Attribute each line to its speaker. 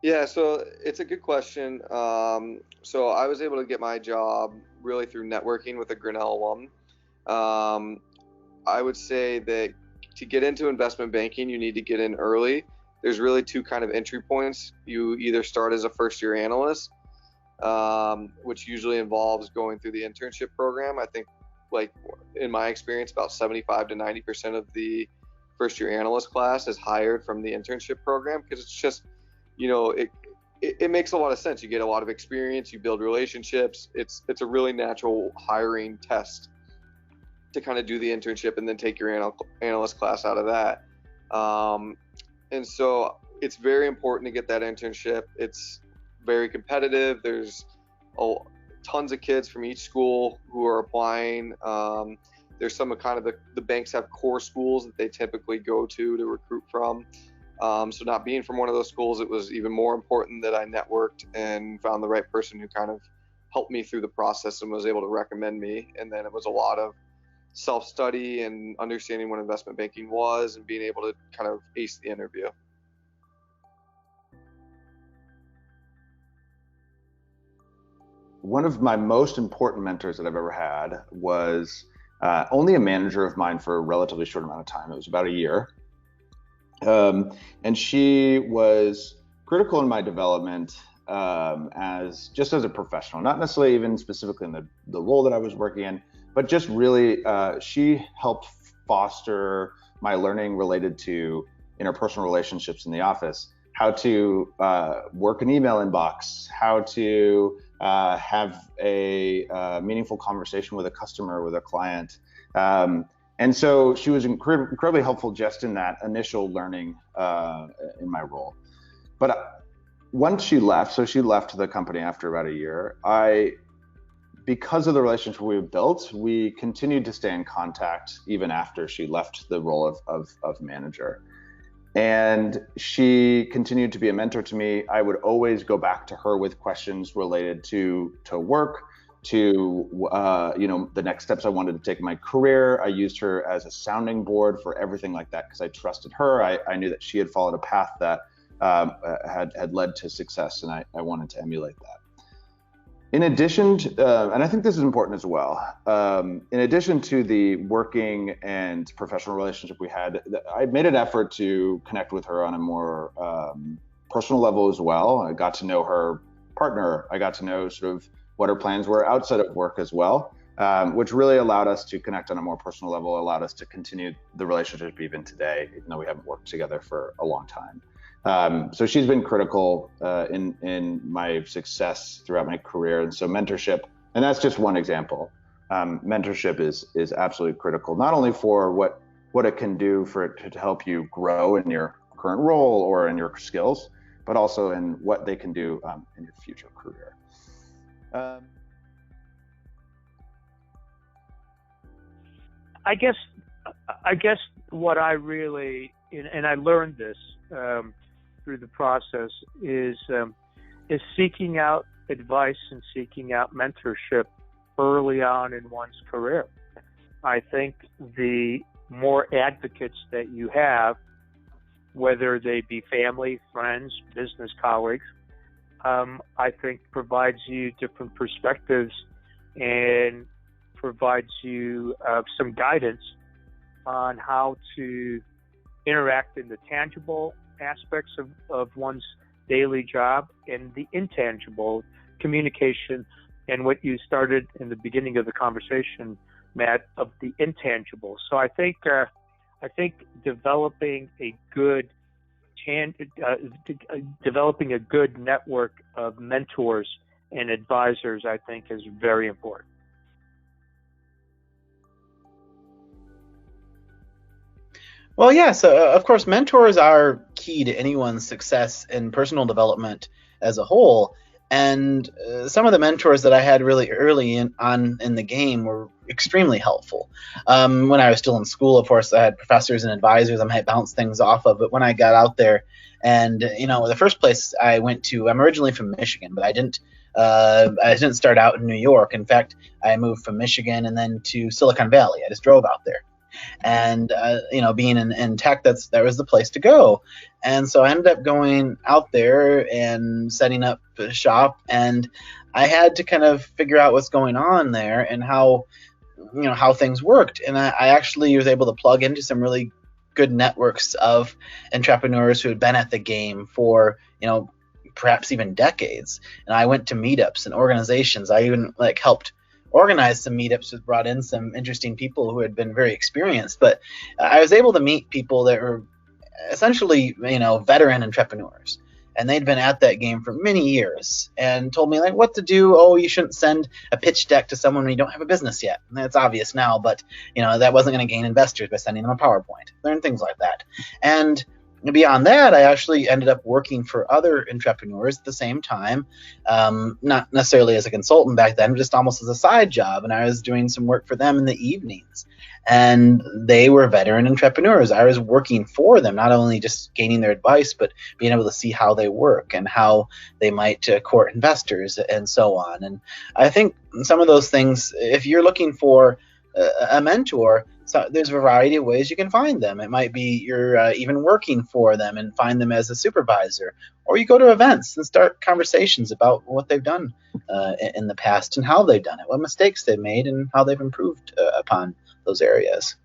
Speaker 1: Yeah, so it's a good question. So I was able to get my job really through networking with a Grinnell alum. Um, I would say that to get into investment banking, you need to get in early. There's really two kind of entry points. You either start as a first year analyst, which usually involves going through the internship program. I think, like in my experience, about 75 to 90% of the first year analyst class is hired from the internship program because it's just, it makes a lot of sense. You get a lot of experience, you build relationships. It's a really natural hiring test to kind of do the internship and then take your analyst class out of that. Um, and so it's very important to get that internship. It's very competitive. There's tons of kids from each school who are applying. There's some of kind of the banks have core schools that they typically go to recruit from. So not being from one of those schools, it was even more important that I networked and found the right person who kind of helped me through the process and was able to recommend me. And then it was a lot of self-study and understanding what investment banking was and being able to kind of ace the interview.
Speaker 2: One of my most important mentors that I've ever had was only a manager of mine for a relatively short amount of time. It was about a year. And she was critical in my development as a professional, not necessarily even specifically in the role that I was working in, but just really she helped foster my learning related to interpersonal relationships in the office, how to work an email inbox, how to have a meaningful conversation with a customer, with a client. And so she was incredibly helpful just in that initial learning in my role. But once she left, so she left the company after about a year, because of the relationship we built, we continued to stay in contact even after she left the role of manager. And she continued to be a mentor to me. I would always go back to her with questions related to work, to the next steps I wanted to take in my career. I used her as a sounding board for everything like that because I trusted her. I knew that she had followed a path that had led to success, and I wanted to emulate that. In addition to, and I think this is important as well, in addition to the working and professional relationship we had, I made an effort to connect with her on a more personal level as well. I got to know her partner. I got to know sort of what her plans were outside of work as well, which really allowed us to connect on a more personal level, allowed us to continue the relationship even today, even though we haven't worked together for a long time. So she's been critical in my success throughout my career. And so mentorship, and that's just one example. Mentorship is absolutely critical, not only for what it can do for it to help you grow in your current role or in your skills, but also in what they can do in your future career.
Speaker 3: I guess what I really, and I learned this through the process, is seeking out advice and seeking out mentorship early on in one's career. I think the more advocates that you have, whether they be family, friends, business colleagues, I think provides you different perspectives and provides you some guidance on how to interact in the tangible aspects of one's daily job and the intangible communication, and what you started in the beginning of the conversation, Matt, of the intangible. So I think developing a good network of mentors and advisors, I think, is very important.
Speaker 4: Well, yeah, so of course, mentors are key to anyone's success in personal development as a whole. And some of the mentors that I had really early in the game were extremely helpful. When I was still in school, of course, I had professors and advisors I might bounce things off of. But when I got out there, and the first place I went to, I'm originally from Michigan, but I didn't start out in New York. In fact, I moved from Michigan and then to Silicon Valley. I just drove out there. And being in tech, that was the place to go. And so I ended up going out there and setting up a shop, and I had to kind of figure out what's going on there and how things worked. And I actually was able to plug into some really good networks of entrepreneurs who had been at the game for perhaps even decades. And I went to meetups and organizations. I even helped organize some meetups, that brought in some interesting people who had been very experienced. But I was able to meet people that were essentially veteran entrepreneurs, and they'd been at that game for many years and told me what to do. Oh, you shouldn't send a pitch deck to someone when you don't have a business yet. And that's obvious now, but that wasn't going to gain investors by sending them a PowerPoint. Learn things like that. And beyond that, I actually ended up working for other entrepreneurs at the same time, not necessarily as a consultant back then, just almost as a side job. And I was doing some work for them in the evenings. And they were veteran entrepreneurs. I was working for them, not only just gaining their advice, but being able to see how they work and how they might court investors and so on. And I think some of those things, if you're looking for a mentor, so there's a variety of ways you can find them. It might be you're even working for them and find them as a supervisor, or you go to events and start conversations about what they've done in the past and how they've done it, what mistakes they've made, and how they've improved upon those areas.